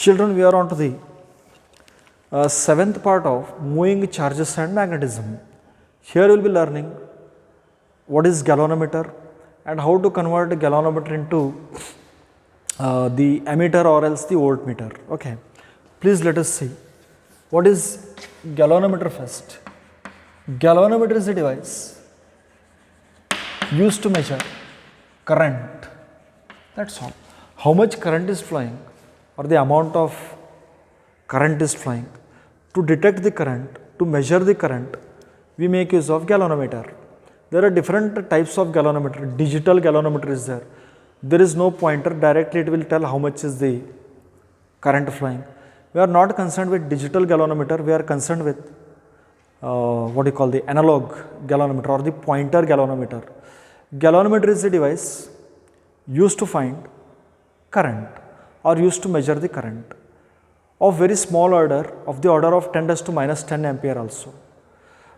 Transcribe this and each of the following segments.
Children, we are on to the seventh part of moving charges and magnetism. Here we will be learning what is galvanometer and how to convert the galvanometer into the ammeter or else the voltmeter. Okay, please let us see what is galvanometer first. Galvanometer is a device used to measure current. That's all. How much current is flowing or the amount of current is flowing. To detect the current, to measure the current, we make use of galvanometer. There are different types of galvanometer. Digital galvanometer is there. There is no pointer, directly it will tell how much is the current flowing. We are not concerned with digital galvanometer, we are concerned with what you call the analog galvanometer or the pointer galvanometer. Galvanometer is a device used to find current or used to measure the current of very small order, of the order of 10 to minus 10 ampere also.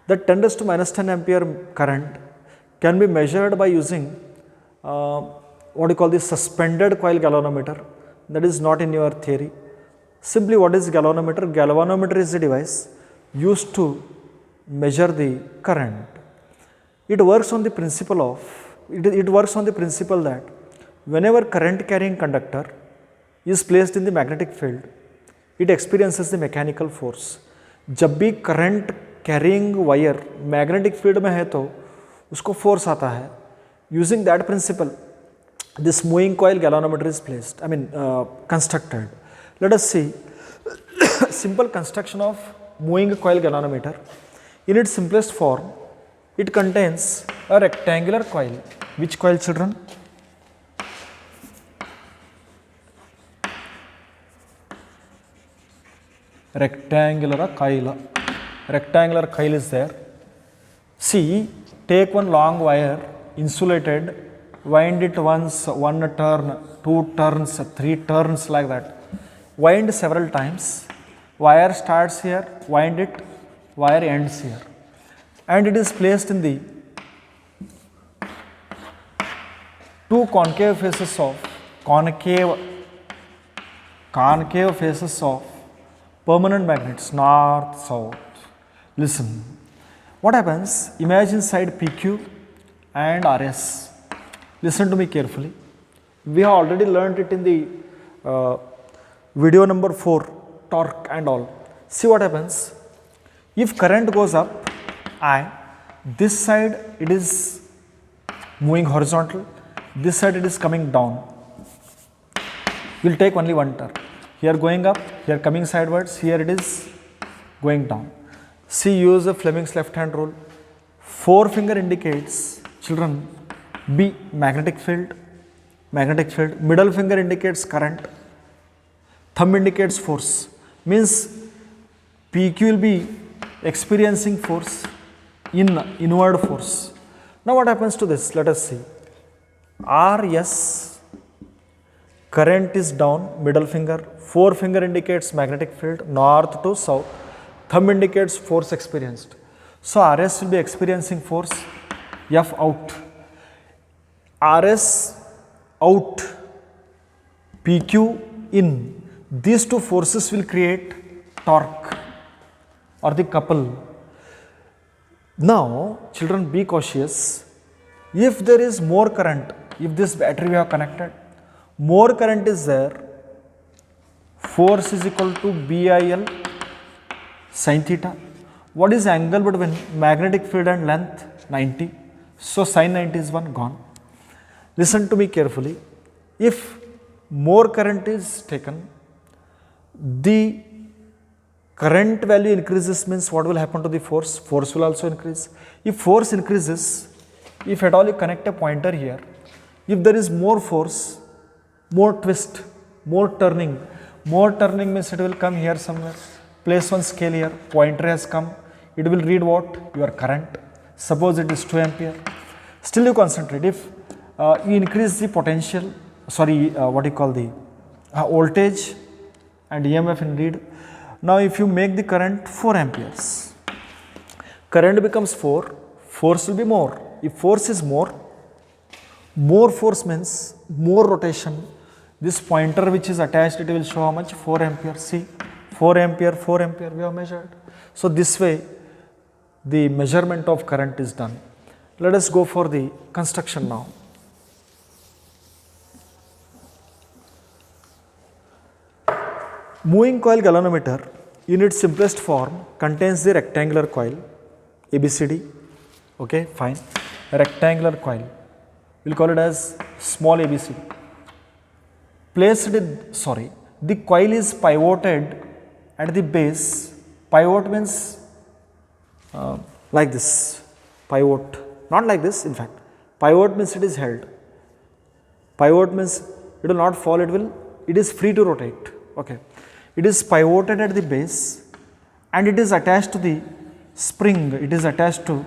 That 10 to minus 10 ampere current can be measured by using what you call the suspended coil galvanometer. That is not in your theory. Simply what is galvanometer? Galvanometer is a device used to measure the current. It works on the principle that whenever current carrying conductor is placed in the magnetic field, it experiences the mechanical force. जब भी current carrying wire magnetic field में है तो उसको force आता है. Using that principle this moving coil galvanometer is placed, I mean constructed. Let us see simple construction of moving coil galvanometer. In its simplest form, it contains a rectangular coil. Which coil, children? Rectangular coil is there. See, take one long wire, insulated, wind it once, one turn, two turns, three turns, like that. Wind several times. Wire starts here, wind it, wire ends here, and it is placed in the two concave faces of permanent magnets, north, south. Listen, what happens? Imagine side PQ and RS. Listen to me carefully. We have already learnt it in the video number 4, torque and all. See what happens. If current goes up, this side it is moving horizontal, this side it is coming down. We will take only one turn. Here going up, here coming sidewards, here it is going down. See, use the Fleming's left hand rule. Forefinger indicates, children, B, magnetic field. Middle finger indicates current. Thumb indicates force. Means PQ will be experiencing force, inward force. Now what happens to this? Let us see. RS, current is down, middle finger. Forefinger indicates magnetic field, north to south. Thumb indicates force experienced. So RS will be experiencing force, F out. RS out, PQ in. These two forces will create torque or the couple. Now, children, be cautious. If there is more current, if this battery we have connected, more current is there, force is equal to BIL sin theta. What is angle between magnetic field and length? 90. So sin 90 is one gone. Listen to me carefully. If more current is taken, the current value increases, means what will happen to the force? Force will also increase. If force increases, if at all you connect a pointer here, if there is more force, more twist, more turning means it will come here somewhere. Place one scale here, pointer has come, it will read what? Your current. Suppose it is 2 ampere. Still you concentrate. If you increase the potential, voltage and EMF in read. Now if you make the current 4 amperes, current becomes 4, force will be more. If force is more force means more rotation, This pointer which is attached, it will show how much? 4 ampere. See, 4 ampere, 4 ampere we have measured. So this way the measurement of current is done. Let us go for the construction now. Moving coil galvanometer in its simplest form contains the rectangular coil ABCD. Okay, fine. A rectangular coil, we will call it as small ABCD. The coil is pivoted at the base. Pivot means like this. Pivot, not like this. In fact, pivot means it is held. Pivot means it will not fall. It is free to rotate. Okay. It is pivoted at the base and it is attached to the spring. It is attached to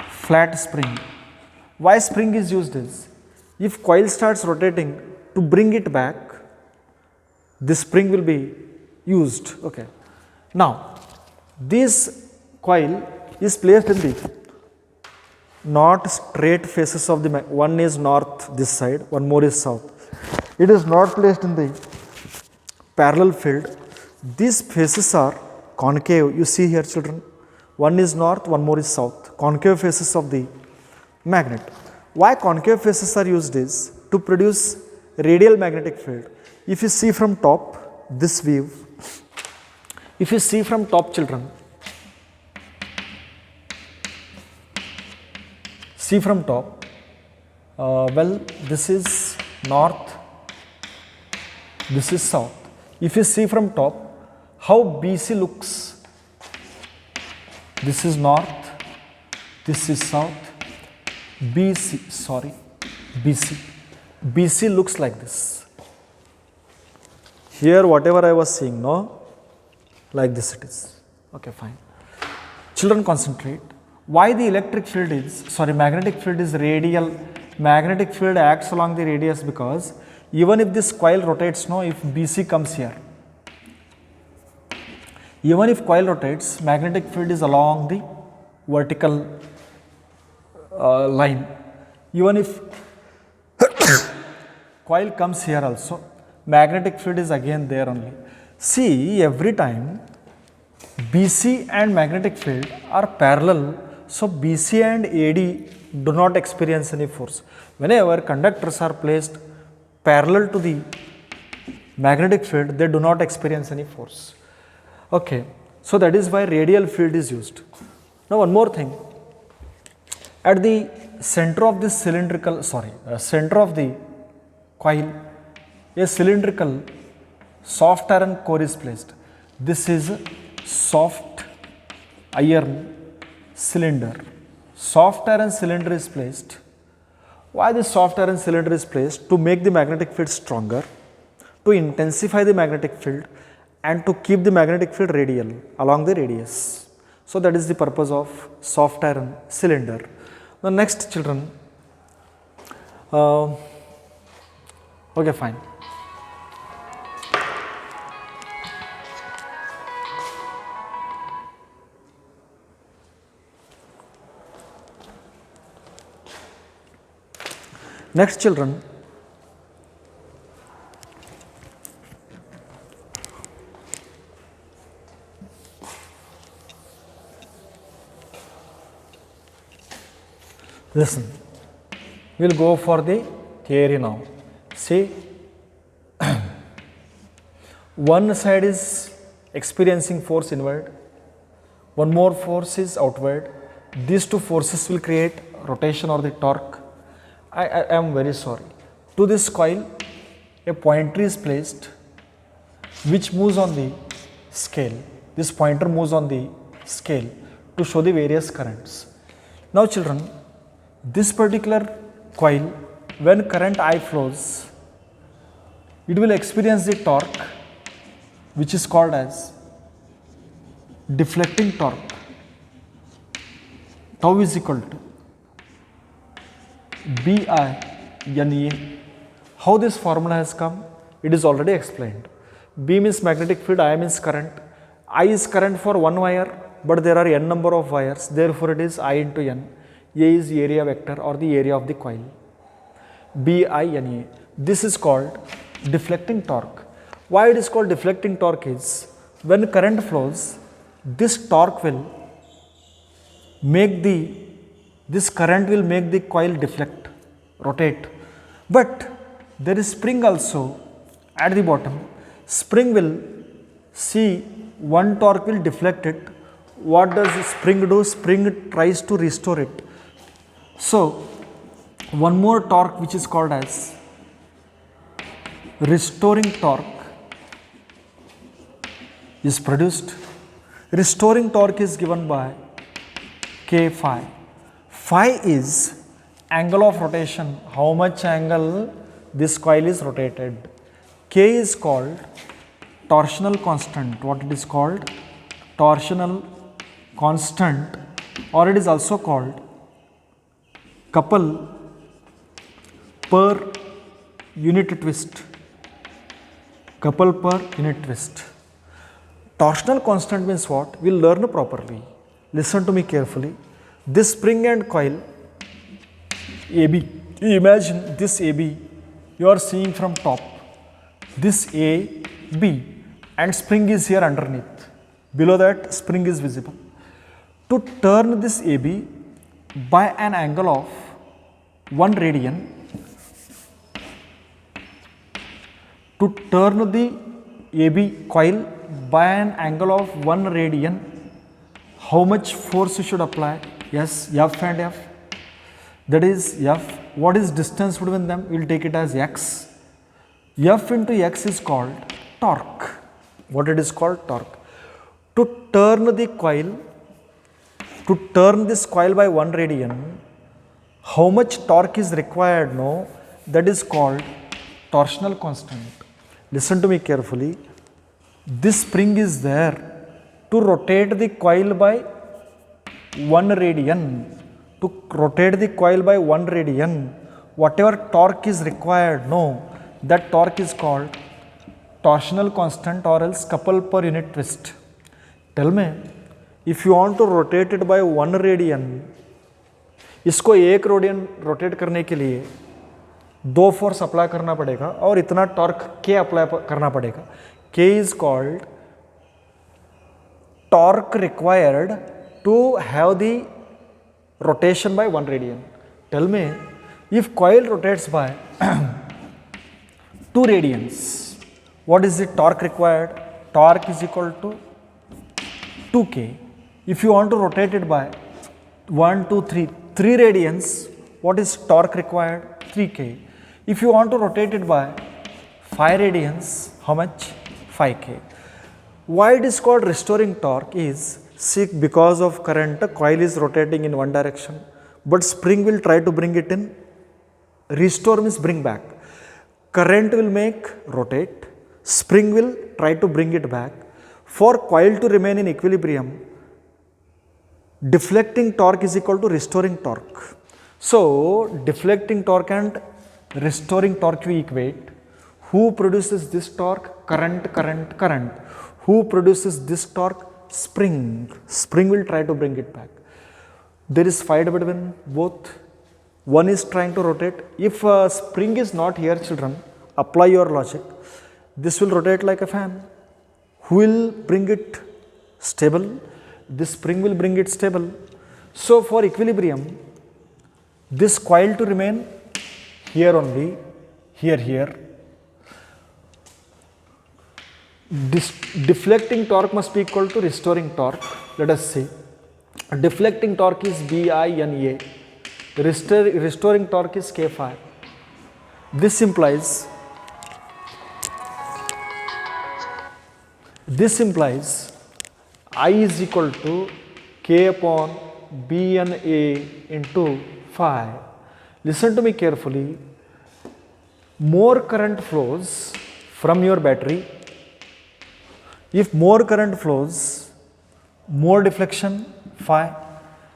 flat spring. Why spring is used is, if coil starts rotating, to bring it back, this spring will be used. Okay. Now, this coil is placed in the not straight faces of the one is north this side, one more is south. It is not placed in the parallel field. These faces are concave. You see here, children, one is north, one more is south, concave faces of the magnet. Why concave faces are used is to produce radial magnetic field. If you see from top, this view, if you see from top, children, see from top, well, this is north, this is south. If you see from top, how BC looks, this is north, this is south, BC looks like this. Here whatever I was seeing, no, like this it is. Okay, fine. Children, concentrate. Why the magnetic field is radial? Magnetic field acts along the radius because even if this coil rotates, no, if BC comes here, even if coil rotates, magnetic field is along the vertical line. Even if coil comes here also, magnetic field is again there only. See, every time BC and magnetic field are parallel, so BC and AD do not experience any force. Whenever conductors are placed parallel to the magnetic field, they do not experience any force. Okay, so that is why radial field is used. Now one more thing, at the center of this center of the coil, a cylindrical soft iron core is placed. This is soft iron cylinder. Soft iron cylinder is placed. Why this soft iron cylinder is placed? To make the magnetic field stronger, to intensify the magnetic field, and to keep the magnetic field radial along the radius. So that is the purpose of soft iron cylinder. The next, children, okay, fine. Next, children, listen, we will go for the theory now. See, one side is experiencing force inward, one more force is outward. These two forces will create rotation or the torque. I am very sorry. To this coil, a pointer is placed which moves on the scale. This pointer moves on the scale to show the various currents. Now, children, this particular coil, when current I flows, it will experience the torque which is called as deflecting torque. Tau is equal to BI/NA. How this formula has come? It is already explained. B means magnetic field, I means current. I is current for one wire, but there are n number of wires, therefore it is I into n. A is area vector or the area of the coil. BI/NA. This is called deflecting torque. Why it is called deflecting torque is, when current flows, this torque will make this current will make the coil deflect, rotate. But there is spring also at the bottom. Spring will see one torque will deflect it. What does the spring do? Spring tries to restore it. So one more torque which is called as restoring torque is produced. Restoring torque is given by K phi. Phi is angle of rotation, how much angle this coil is rotated. K is called torsional constant. What it is called? Torsional constant, or it is also called couple per unit twist. Couple per unit twist. Torsional constant means what? We will learn properly. Listen to me carefully. This spring and coil AB, imagine this AB you are seeing from top, this A, B, and spring is here underneath. Below that spring is visible. To turn this AB by an angle of 1 radian, to turn the AB coil by an angle of 1 radian, how much force you should apply? Yes, F and F. That is F. What is distance between them? We will take it as X. F into X is called torque. What it is called? Torque. To turn the coil, to turn this coil by 1 radian, how much torque is required? No, that is called torsional constant. Listen to me carefully. This spring is there to rotate the coil by 1 radian. To rotate the coil by 1 radian, whatever torque is required, no, that torque is called torsional constant or else couple per unit twist. Tell me, if you want to rotate it by 1 radian, इसको 1 radian rotate करने के लिए 2 force apply करना पड़ेगा और इतना torque K apply करना पड़ेगा. K is called torque required to have the rotation by 1 radian. Tell me, if coil rotates by 2 radians, what is the torque required? Torque is equal to 2K. If you want to rotate it by 1, 2, 3 radians, what is torque required? 3K. If you want to rotate it by 5 radians, how much? 5K. Why it is called restoring torque is, see, because of current, the coil is rotating in one direction, but spring will try to bring it in. Restore means bring back. Current will make rotate, spring will try to bring it back. For coil to remain in equilibrium, deflecting torque is equal to restoring torque. So, deflecting torque and restoring torque we equate. Who produces this torque? Current, current, current. Who produces this torque? Spring. Spring will try to bring it back. There is fight between both. One is trying to rotate. If spring is not here, children, apply your logic. This will rotate like a fan. Who will bring it stable? This spring will bring it stable. So for equilibrium, this coil to remain here only, here. This deflecting torque must be equal to restoring torque. Let us see. Deflecting torque is BINA. Restoring torque is K phi. This implies I is equal to K upon BNA into phi. Listen to me carefully. More current flows from your battery. If more current flows, more deflection, phi.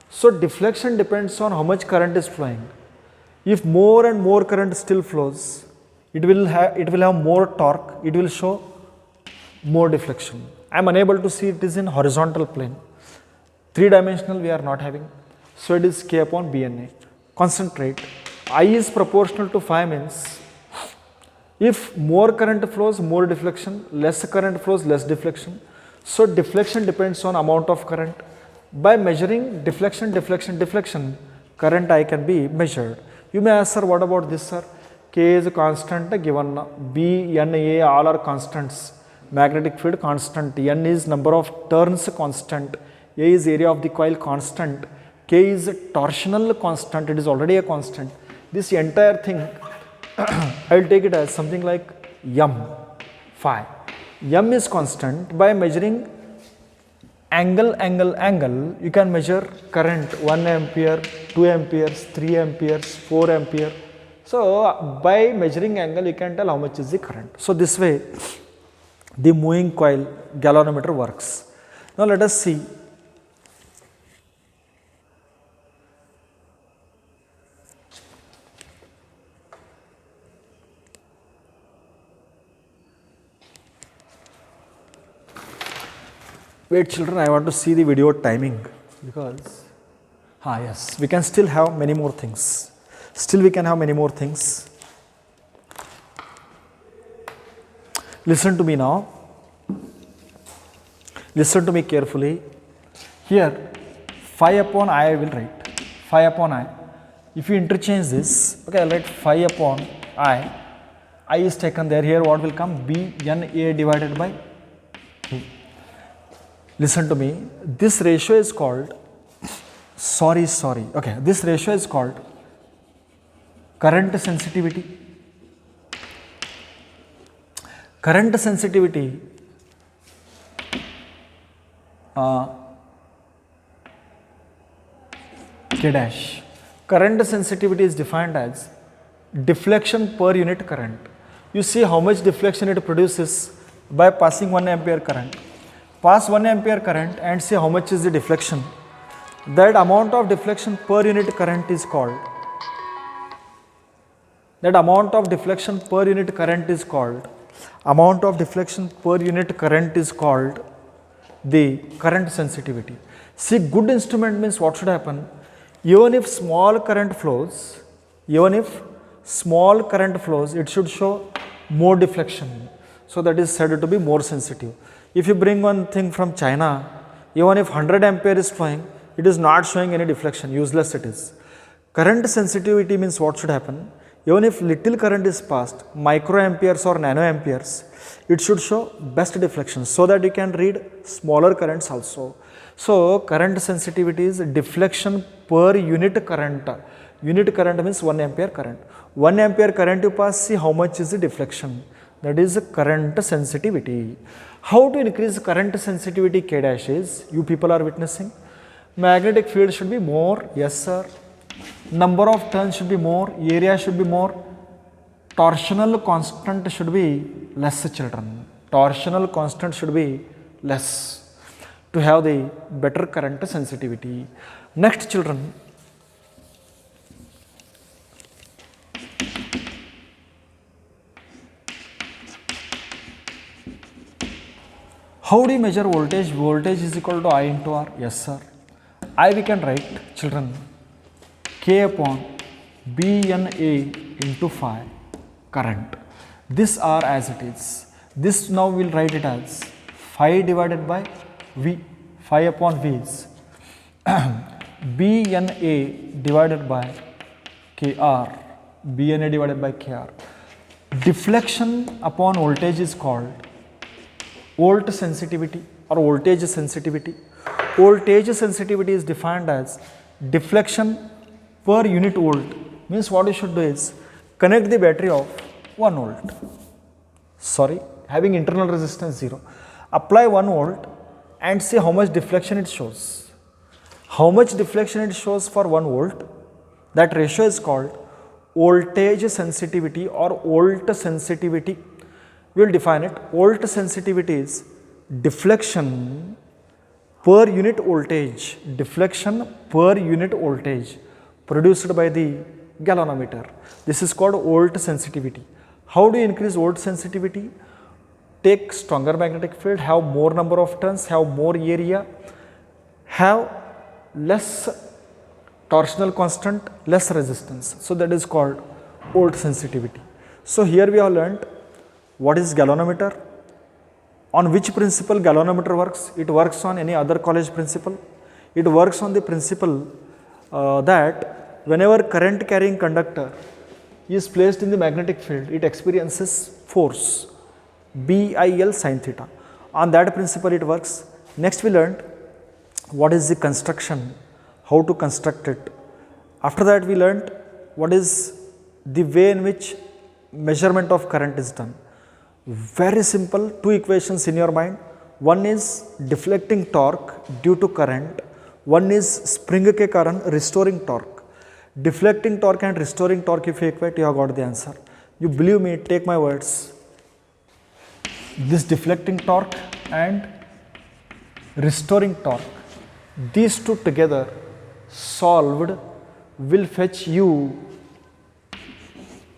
So deflection depends on how much current is flowing. If more and more current still flows, it will have more torque, it will show more deflection. I am unable to see it is in horizontal plane. 3-dimensional we are not having. So it is K upon BNA. Concentrate. I is proportional to phi means If more current flows, more deflection, less current flows, less deflection. So deflection depends on amount of current. By measuring deflection, current I can be measured. You may ask, sir, what about this, sir? K is a constant given, B, N, A all are constants. Magnetic field constant, N is number of turns constant, A is area of the coil constant, K is torsional constant, it is already a constant. This entire thing I will take it as something like M, phi. M is constant. By measuring angle, you can measure current 1 ampere, 2 amperes, 3 amperes, 4 ampere. So by measuring angle, you can tell how much is the current. So this way, the moving coil galvanometer works. Now let us see. Wait children, I want to see the video timing because, yes, we can still have many more things. We can have many more things. Listen to me now. Listen to me carefully. Here, phi upon I will write. Phi upon I. If you interchange this, okay, I'll write phi upon I. I is taken there. Here, what will come? B N A divided by Q. Listen to me. This ratio is called, okay, this ratio is called current sensitivity. Current sensitivity K dash. Current sensitivity is defined as deflection per unit current. You see how much deflection it produces by passing 1 ampere current. Pass 1 ampere current and see how much is the deflection. That amount of deflection per unit current is called. Amount of deflection per unit current is called the current sensitivity. See, good instrument means what should happen? Even if small current flows, it should show more deflection. So that is said to be more sensitive. If you bring one thing from China, even if 100 ampere is flowing, it is not showing any deflection, useless it is. Current sensitivity means what should happen? Even if little current is passed, microamperes or nanoamperes, it should show best deflection so that you can read smaller currents also. So current sensitivity is deflection per unit current. Unit current means 1 ampere current. 1 ampere current you pass, see how much is the deflection. That is current sensitivity. How to increase current sensitivity K dash is, you people are witnessing. Magnetic field should be more, yes sir. Number of turns should be more, area should be more. Torsional constant should be less children. Torsional constant should be less to have the better current sensitivity. Next children. How do you measure voltage? Voltage is equal to I into R. Yes sir. I we can write children K upon BNA into phi current. This R as it is. This now we will write it as phi divided by V. Phi upon V is BNA divided by KR. BNA divided by KR. Deflection upon voltage is called volt sensitivity or voltage sensitivity. Voltage sensitivity is defined as deflection per unit volt. Means what you should do is connect the battery of 1 volt. Having internal resistance 0. Apply 1 volt and see how much deflection it shows. How much deflection it shows for 1 volt? That ratio is called voltage sensitivity or volt sensitivity. We will define it. Volt sensitivity is deflection per unit voltage. Deflection per unit voltage produced by the galvanometer. This is called volt sensitivity. How do you increase volt sensitivity? Take stronger magnetic field, have more number of turns, have more area, have less torsional constant, less resistance. So that is called volt sensitivity. So here we have learnt what is galvanometer, on which principle galvanometer works. It works on any other college principle. It works on the principle that whenever current carrying conductor is placed in the magnetic field, it experiences force BIL sin theta. On that principle it works. Next we learned what is the construction, how to construct it. After that we learned what is the way in which measurement of current is done. Very simple, two equations in your mind. One is deflecting torque due to current, one is spring ke karan restoring torque. Deflecting torque and restoring torque, if you equate, you have got the answer. You believe me, take my words. This deflecting torque and restoring torque, these two together solved will fetch you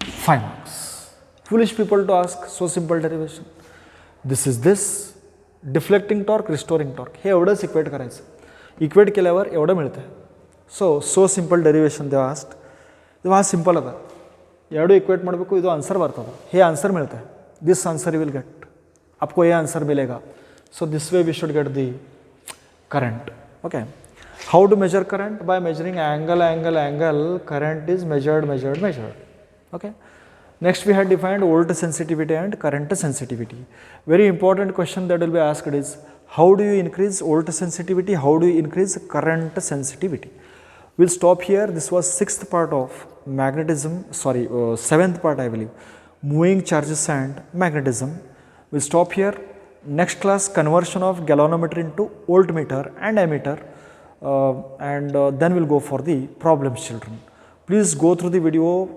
5 marks. Foolish people to ask so simple derivation. This is this, deflecting torque, restoring torque. हे एवढंच equate करायचं. Equate केल्यावर एवढं मिळतं. So simple derivation they asked. तेव्हा हा simple होता. ಎರಡು equate ಮಾಡಬೇಕು, ಇದು ಆನ್ಸರ್ ಬರ್ತದೆ. हे आंसर मिळता है. This answer you will get. आपको ये आंसर मिलेगा. So this way we should get the current. Okay. How to measure current? By measuring angle. Current is measured. Okay. Next we had defined volt sensitivity and current sensitivity. Very important question that will be asked is, how do you increase volt sensitivity? How do you increase current sensitivity? We'll stop here. This was 6th part of magnetism, 7th part I believe, moving charges and magnetism. We'll stop here. Next class, conversion of galvanometer into voltmeter and ammeter, and then we'll go for the problems, children. Please go through the video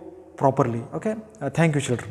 properly. Okay. Thank you, children.